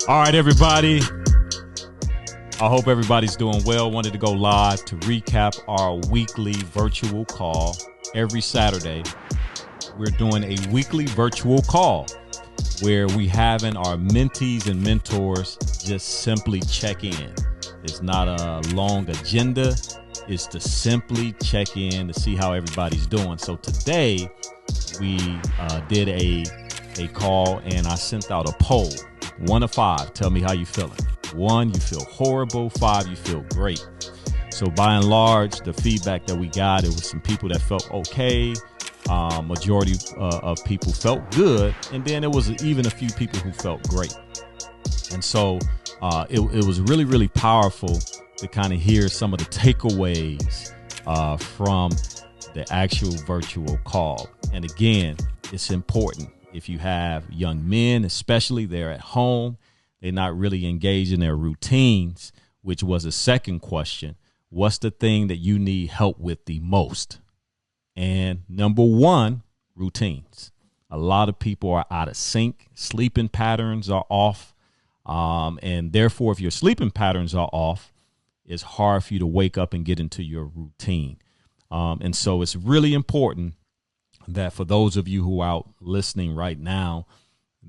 All right, everybody. I hope everybody's doing well. Wanted to go live to recap our weekly virtual call. Every Saturday, we're doing a weekly virtual call where we having our mentees and mentors just simply check in. It's not a long agenda. It's to simply check in to see how everybody's doing. So today we did a call and I sent out a poll. 1 to 5, tell me how you feeling. 1, you feel horrible. 5, you feel great. So by and large, the feedback that we got, it was some people that felt okay. Majority of people felt good. And then there was even a few people who felt great. And so it was really, really powerful to kind of hear some of the takeaways from the actual virtual call. And again, it's important. If you have young men, especially they're at home, they're not really engaged in their routines, which was a second question. What's the thing that you need help with the most? And number one, routines. A lot of people are out of sync. Sleeping patterns are off. And therefore, if your sleeping patterns are off, it's hard for you to wake up and get into your routine. And so it's really important that for those of you who are out listening right now,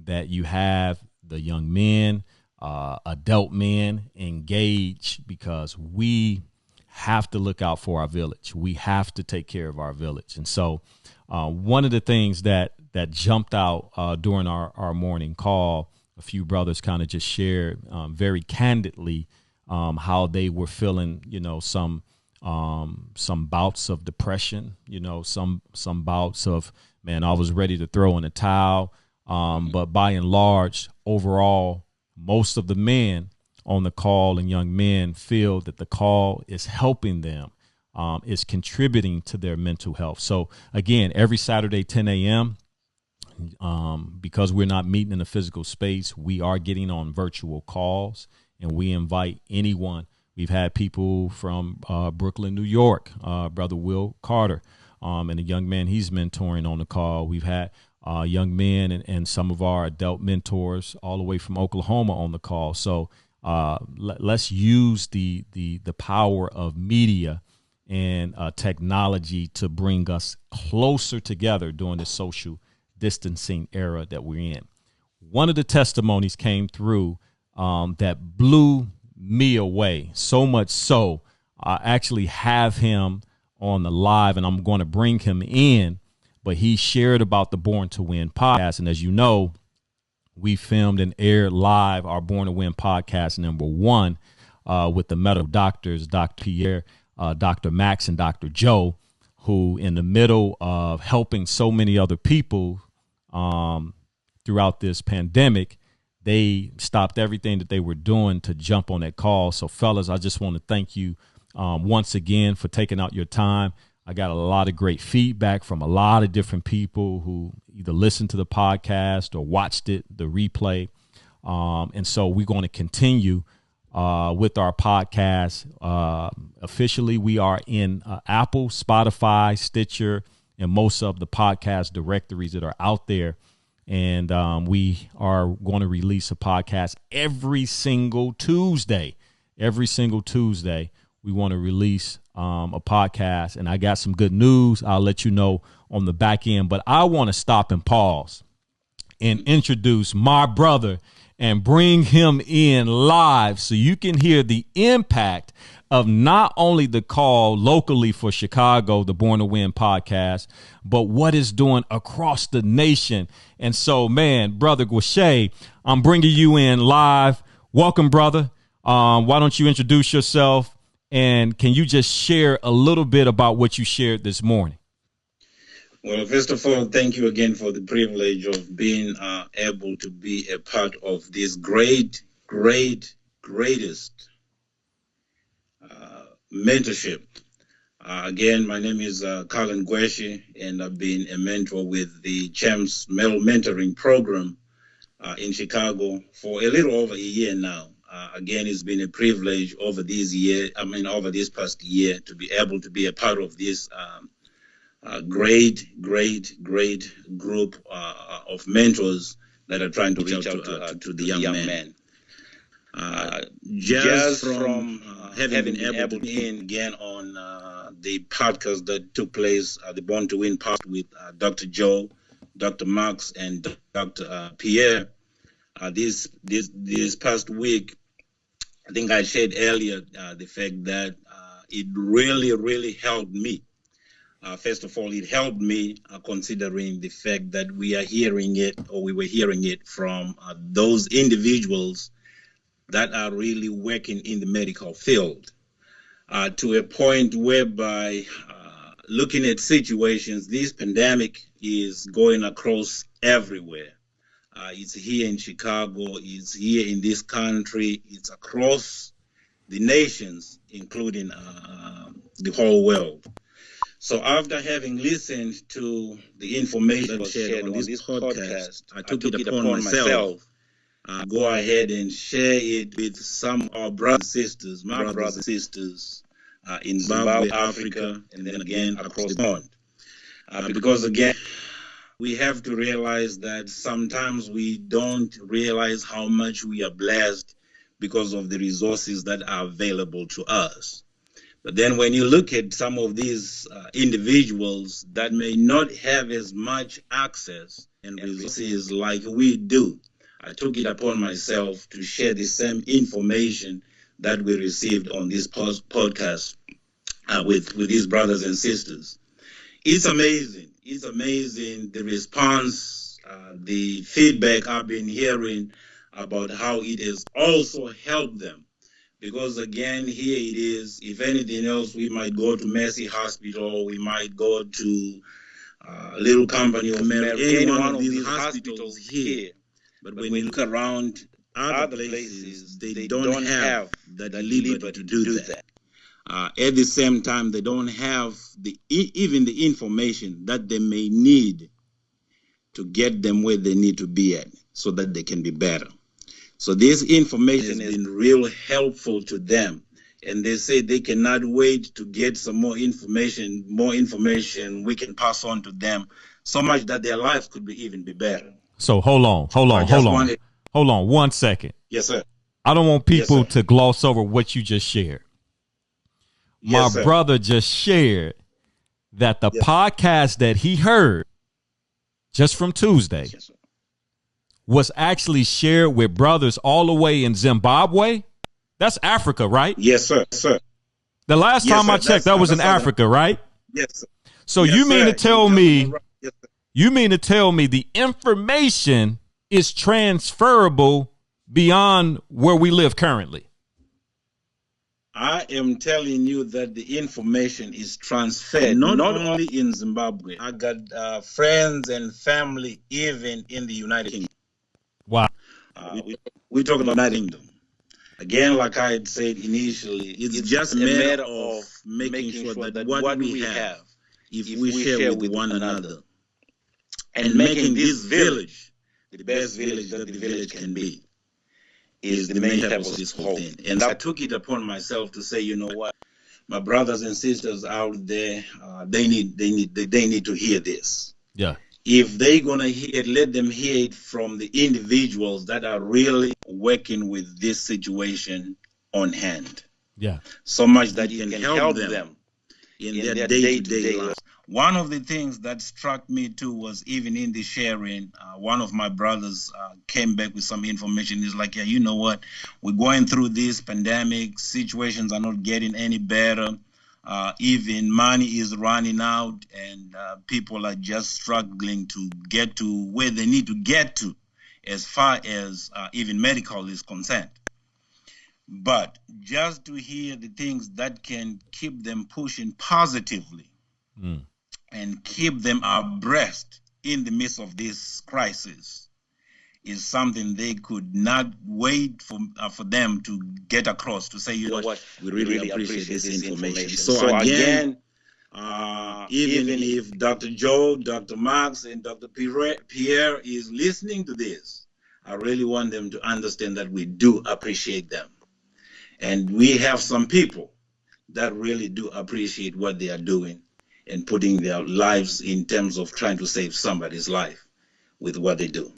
that you have the young men, adult men engaged, because we have to look out for our village. We have to take care of our village. And so one of the things that jumped out during our morning call, a few brothers kind of just shared very candidly how they were feeling, some bouts of depression, some bouts of, man, I was ready to throw in the towel. But by and large, overall, most of the men on the call and young men feel that the call is helping them, is contributing to their mental health. So again, every Saturday, 10 a.m., because we're not meeting in a physical space, we are getting on virtual calls, and we invite anyone. We've had people from Brooklyn, New York, Brother Will Carter, and a young man he's mentoring on the call. We've had young men and some of our adult mentors all the way from Oklahoma on the call. So let's use the power of media and technology to bring us closer together during this social distancing era that we're in. One of the testimonies came through that blew me away, so much so I actually have him on the live, and I'm going to bring him in. But he shared about the Born to Win podcast, and as you know, we filmed and aired live our Born to Win podcast number 1 with the medical doctors, Dr. Pierre, Dr. Max, and Dr. Joe, who in the middle of helping so many other people throughout this pandemic, they stopped everything that they were doing to jump on that call. So, fellas, I just want to thank you once again for taking out your time. I got a lot of great feedback from a lot of different people who either listened to the podcast or watched it, the replay. And so we're going to continue with our podcast. Officially, we are in Apple, Spotify, Stitcher, and most of the podcast directories that are out there. And we are going to release a podcast every single Tuesday. Every single Tuesday, we want to release a podcast. And I got some good news. I'll let you know on the back end. But I want to stop and pause and introduce my brother and bring him in live so you can hear the impact of not only the call locally for Chicago, the Born to Win podcast, but what it's doing across the nation. And so, man, Brother GWESHE, I'm bringing you in live. Welcome, brother. Why don't you introduce yourself, and can you just share a little bit about what you shared this morning? Well, first of all, thank you again for the privilege of being able to be a part of this greatest mentorship. Again, my name is COLLEN GWESHE, and I've been a mentor with the CHAMPS Male Mentoring Program in Chicago for a little over a year now. Again, it's been a privilege over this past year to be able to be a part of this great group of mentors that are trying to reach out to the young men. Just from having been able to be in again on the podcast that took place, the Born to Win podcast with Dr. Joe, Dr. Max, and Dr. Pierre. This past week, I think I shared earlier the fact that it really helped me. First of all, it helped me considering the fact that we were hearing it from those individuals that are really working in the medical field to a point whereby looking at situations, this pandemic is going across everywhere. It's here in Chicago, it's here in this country, it's across the nations, including the whole world. So after having listened to the information that shared on this podcast, I took it upon myself go ahead and share it with some of our brothers and sisters in Zimbabwe, Africa, and then again across the pond. Because again, we have to realize that sometimes we don't realize how much we are blessed because of the resources that are available to us. But then when you look at some of these individuals that may not have as much access and resources like we do, I took it upon myself to share the same information that we received on this podcast with these brothers and sisters. It's amazing. It's amazing the response, the feedback I've been hearing about how it has also helped them. Because again, here it is. If anything else, we might go to Mercy Hospital, we might go to Little Company of Mary, any one of these hospitals here. But when you look around other places, they don't have the liberty to do that. At the same time, they don't have even the information that they may need to get them where they need to be at so that they can be better. So this information has been real helpful to them. And they say they cannot wait to get some more information we can pass on to them, so much that their lives could even be better. So hold on 1 second. Yes, sir. I don't want people to gloss over what you just shared. My brother just shared that the podcast that he heard just from Tuesday was actually shared with brothers all the way in Zimbabwe. That's Africa, right? Yes, sir. Yes, sir. The last time I checked, that was in Africa, right? Yes, sir. So you mean to tell me the information is transferable beyond where we live currently? I am telling you that the information is transferred, not only in Zimbabwe. I got friends and family even in the United Kingdom. Wow. We talk about the United Kingdom. Again, like I had said initially, it's just a matter of making sure that what we have, if we share with one another, and making this village the best village that the village can be, is the main purpose of this whole thing. And I took it upon myself to say, you know what, my brothers and sisters out there, they need to hear this. Yeah. If they're gonna hear it, let them hear it from the individuals that are really working with this situation on hand. Yeah. So much that it can help them in their day-to-day lives. One of the things that struck me too was even in the sharing, one of my brothers came back with some information. He's like, yeah, you know what? We're going through this pandemic. Situations are not getting any better. Even money is running out, and people are just struggling to get to where they need to get to as far as even medical is concerned. But just to hear the things that can keep them pushing positively and keep them abreast in the midst of this crisis is something they could not wait for them to get across, to say, you know what, we really appreciate this information. So again, even if Dr. Joe, Dr. Max, and Dr. Pierre is listening to this, I really want them to understand that we do appreciate them. And we have some people that really do appreciate what they are doing and putting their lives in terms of trying to save somebody's life with what they do.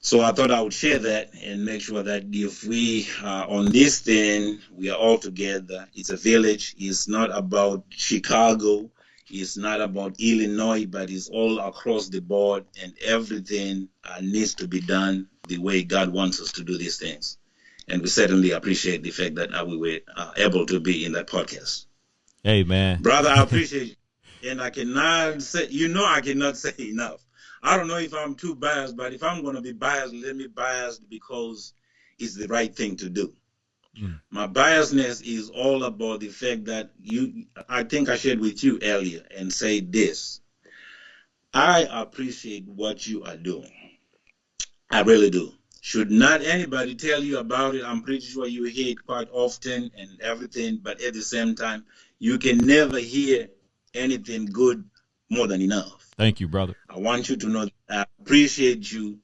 So I thought I would share that and make sure that if we are on this thing, we are all together. It's a village. It's not about Chicago. It's not about Illinois, but it's all across the board, and everything needs to be done the way God wants us to do these things. And we certainly appreciate the fact that we were able to be in that podcast. Hey, man. Brother, I appreciate you. And I cannot say, I cannot say enough. I don't know if I'm too biased, but if I'm going to be biased, let me biased because it's the right thing to do. My biasness is all about the fact that I think I shared with you earlier and say this. I appreciate what you are doing. I really do. Should not anybody tell you about it, I'm pretty sure you hear it quite often and everything, but at the same time, you can never hear anything good more than enough. Thank you, brother. I want you to know that I appreciate you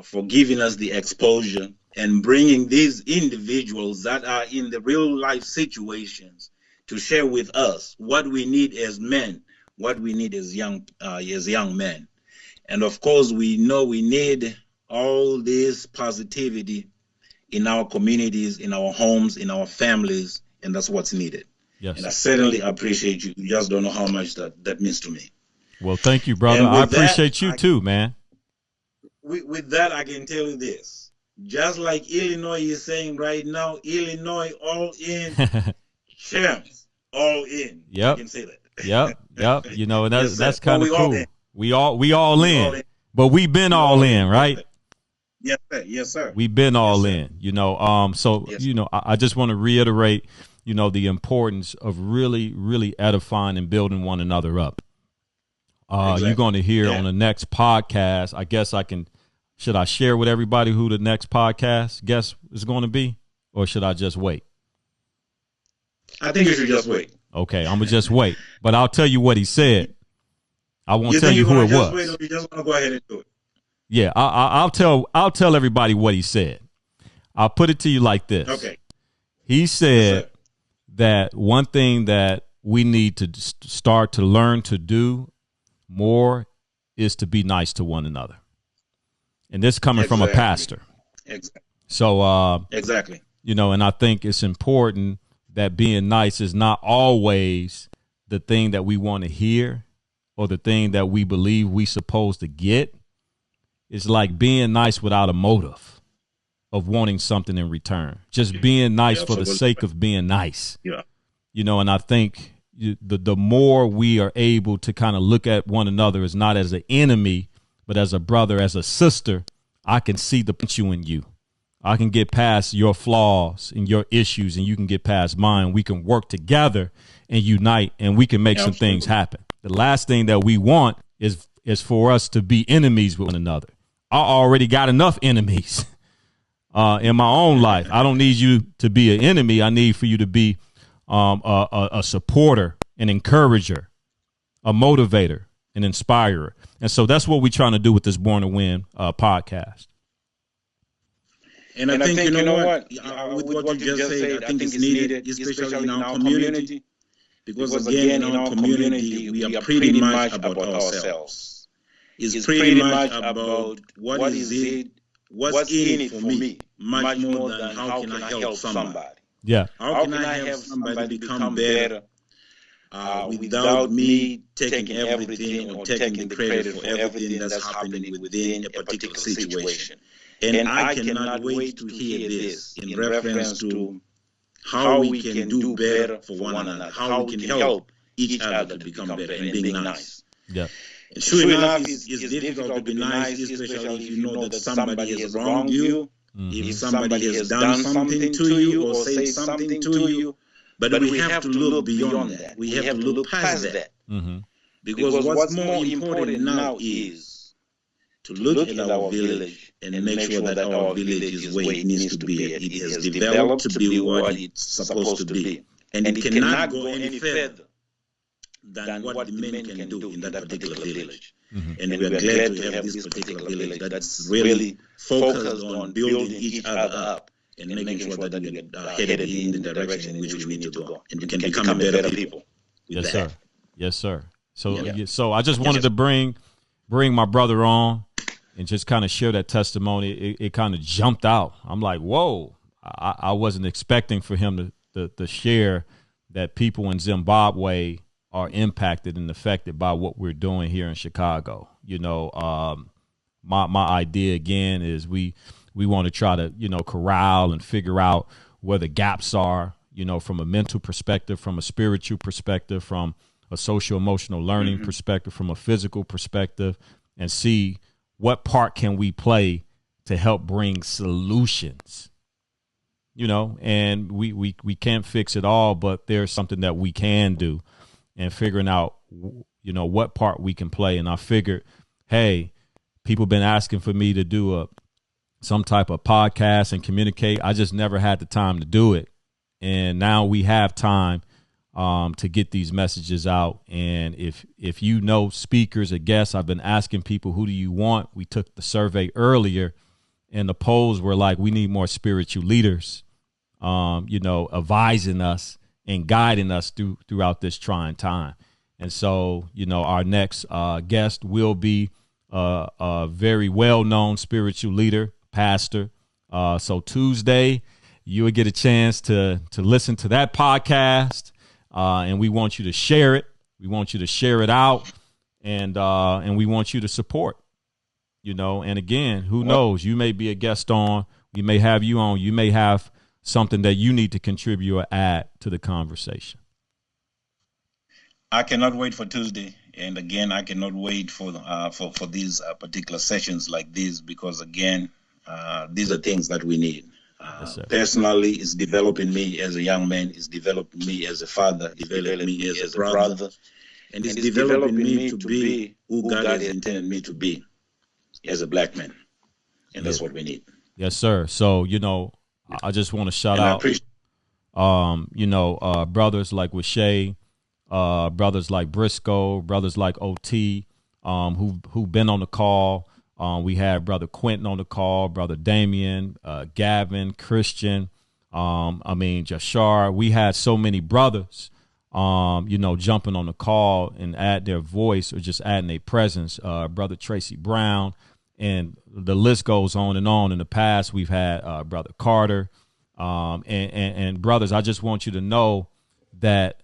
for giving us the exposure and bringing these individuals that are in the real life situations to share with us what we need as men, what we need as young men. And of course, we know we need all this positivity in our communities, in our homes, in our families, and that's what's needed. Yes. And I certainly appreciate you. You just don't know how much that means to me. Well, thank you, brother. I appreciate you too, man. With that, I can tell you this. Just like Illinois is saying right now, Illinois all in, champs all in. Yep. I can say that. Yep. And that's yes, kind of cool. We all in. But we've been all in, right? Yes, sir. Yes, sir. We've been all in, So, yes, I just want to reiterate, the importance of really, really edifying and building one another up. Exactly. You're going to hear on the next podcast. I guess should I share with everybody who the next podcast guest is going to be, or should I just wait? I think you should just wait. Okay, I'm going to just wait. But I'll tell you what he said. I won't tell you who it was. Wait, or you just want to go ahead and do it? Yeah, I'll tell everybody what he said. I'll put it to you like this. Okay. He said that one thing that we need to start to learn to do more is to be nice to one another. And this coming from a pastor. Exactly. So, exactly. And I think it's important that being nice is not always the thing that we want to hear or the thing that we believe we supposed to get. It's like being nice without a motive of wanting something in return. Just being nice for the sake of being nice. Yeah. And I think the more we are able to kind of look at one another as not as an enemy, but as a brother, as a sister, I can see the potential in you. I can get past your flaws and your issues, and you can get past mine. We can work together and unite, and we can make some things happen. The last thing that we want is for us to be enemies with one another. I already got enough enemies in my own life. I don't need you to be an enemy. I need for you to be a supporter, an encourager, a motivator, an inspirer. And so that's what we're trying to do with this Born to Win podcast. And I think, you know what? With what you just said, I think it's needed, especially in our community. Because again, in our community, we are pretty much about ourselves. It's pretty much about what's in it for me, much more than how can I help somebody. Yeah. How can I help somebody become better without me taking everything or taking the credit for everything that's happening within a particular situation? And I cannot wait to hear this in reference to how we can do better for one another, how we can help each other to become better and being nice. Yeah. And sure enough, it's difficult to be nice, especially if you know that somebody has wronged you, if somebody has done something to you or said something to you. But we have to look beyond that. We have to look past that. Mm-hmm. Because what's more important now is to look at our village and make sure that our village is where it needs to be. It has developed to be what it's supposed to be. And it cannot go any further than what the men can do in that particular village. Mm-hmm. And we are glad to have this particular village that's really focused on building each other up and making sure that we are headed in the direction in which we need to go. And we can become better people. Yes, sir. Yes, sir. So I just wanted to bring my brother on and just kind of share that testimony, it kind of jumped out. I'm like, whoa, I wasn't expecting for him to share that people in Zimbabwe are impacted and affected by what we're doing here in Chicago. You know, my idea again is we want to try to, you know, corral and figure out where the gaps are, you know, from a mental perspective, from a spiritual perspective, from a social emotional learning perspective, from a physical perspective, and see what part can we play to help bring solutions. You know, and we can't fix it all, but there's something that we can do, and figuring out, you know, what part we can play. And I figured, hey, people been asking for me to do some type of podcast and communicate. I just never had the time to do it. And now we have time to get these messages out. And if you know speakers or guests, I've been asking people, who do you want? We took the survey earlier, and the polls were like, we need more spiritual leaders, you know, advising us and guiding us throughout this trying time. And so, you know, our next guest will be a very well-known spiritual leader, pastor. So Tuesday, you will get a chance to listen to that podcast, and we want you to share it. We want you to share it out, and we want you to support. You know, and again, who knows? You may be a guest on. We may have you on. You may have something that you need to contribute or add to the conversation. I cannot wait for Tuesday, and again, I cannot wait for these particular sessions like these, because again, these are things that we need. Yes, personally, it's developing me as a young man, it's developing me as a father, developing me as a brother, and it's developing me to be who God has intended me to be as a black man. And that's what we need. Yes, sir. So, you know, I just want to shout out, you know, brothers like GWESHE, brothers like Briscoe, brothers like OT, who've been on the call. We had Brother Quentin on the call, Brother Damien, Gavin, Christian, Jashar. We had so many brothers, you know, jumping on the call and add their voice or just adding their presence. Brother Tracy Brown, and the list goes on and on. In the past, we've had Brother Carter, and brothers, I just want you to know that,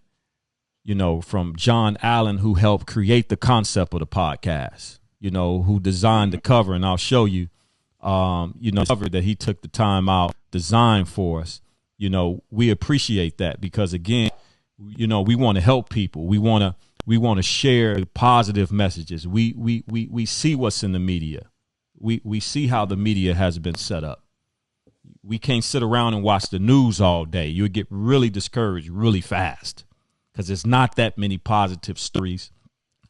you know, from John Allen, who helped create the concept of the podcast, you know, who designed the cover, and I'll show you, you know, the cover that he took the time out, designed for us. You know, we appreciate that, because again, you know, we want to help people. We want to share positive messages. We see what's in the media. We see how the media has been set up. We can't sit around and watch the news all day. You'll get really discouraged really fast, because there's not that many positive stories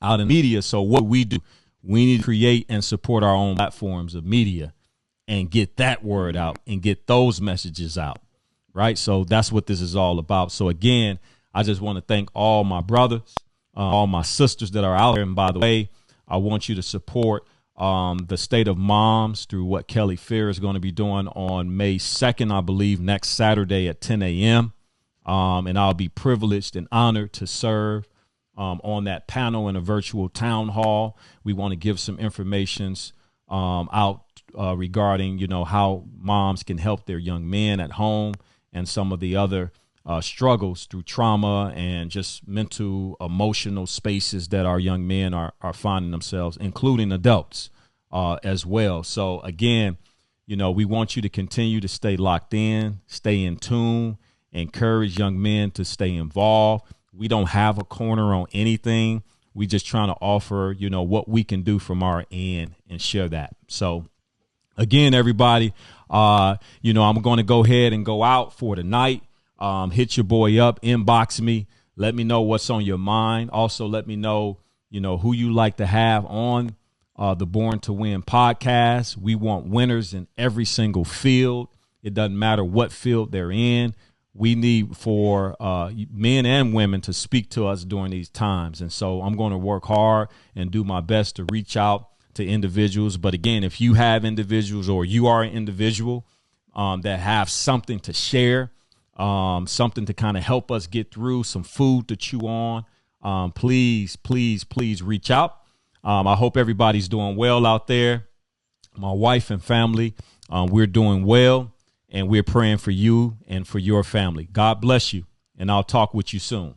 out in media. So what we do, we need to create and support our own platforms of media and get that word out and get those messages out. Right. So that's what this is all about. So, again, I just want to thank all my brothers, all my sisters that are out there. And by the way, I want you to support the State of Moms through what Kelly Fair is going to be doing on May 2nd, I believe, next Saturday at 10 a.m. And I'll be privileged and honored to serve on that panel in a virtual town hall. We want to give some information out regarding, you know, how moms can help their young men at home and some of the other struggles through trauma and just mental, emotional spaces that our young men are finding themselves, including adults as well. So, again, you know, we want you to continue to stay locked in, stay in tune, encourage young men to stay involved. We don't have a corner on anything. We just trying to offer, you know, what we can do from our end and share that. So, again, everybody, you know, I'm going to go ahead and go out for tonight. Hit your boy up, inbox me. Let me know what's on your mind. Also, let me know, you know, who you like to have on the Born to Win podcast. We want winners in every single field. It doesn't matter what field they're in. We need for men and women to speak to us during these times. And so I'm going to work hard and do my best to reach out to individuals. But again, if you have individuals or you are an individual that have something to share, something to kind of help us get through, some food to chew on, please reach out. I hope everybody's doing well out there. my wife and family. We're doing well, and we're praying for you and for your family. God bless you, and I'll talk with you soon.